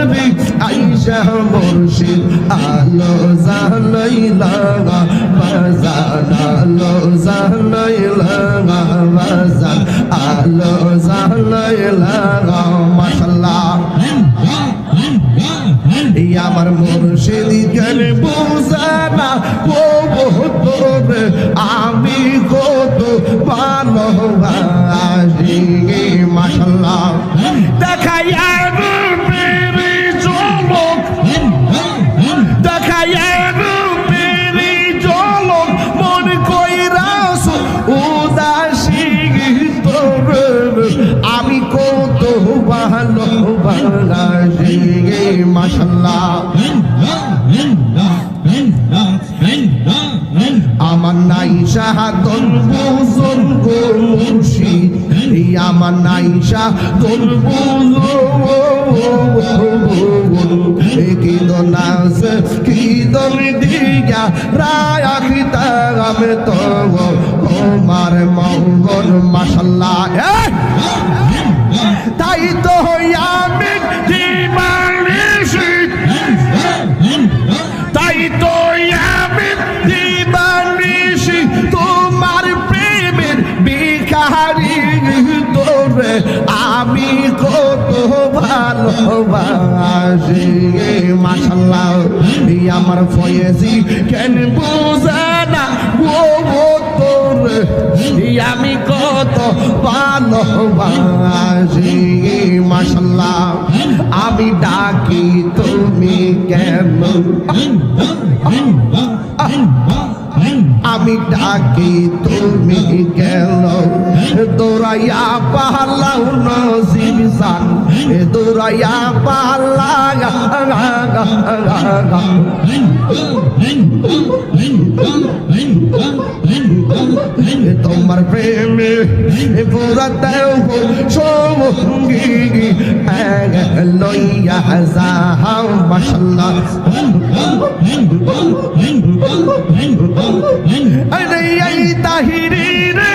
নবী আইসা মুর্শিদ আলো জানাইলা বাজান আলো জানাইলা বাজান আলো জানাইলা মাশাআল্লাহ আমার মুর্শিদ জ্ঞান বুঝানা ও তোরে আমি কত ভালোবাসি মাশাআল্লাহ দেখাইয়া রূপের ঝলক দেখাইয়া রূপের ঝলক মন কইরাস উদাসী তোরে আমি কত ভালোবাসি মাশাআল্লাহ আমার নাই শাহাদন বুঝন গো মুর্শিদ আমার নাই শাহাদন বুঝন কি দনাস কি দন দিয়া রাখিতা আমি তো আমার মঙ্গল মাশাআল্লাহ তাই তো আমি দিবানিশি তাই তো আমি দিবানিশি তোমার প্রেমের ভিখারি তোরে আমি কত ভালোবাসি মাশাআল্লাহ আমার ফয়েজি কেন বুঝে না ও তোরে আমি কত ভালোবাসি মাশাআল্লাহ আমি ডাকি তুমি কেন আমি ডাকি তুমি গেল দৌড়াইয়া পালাও নসিব সান দৌড়াইয়া পালা তোমার প্রেমে পুরা দেও সঙ্গী লইয়া যাও মাশাআল্লাহ আরে এই তাহিরি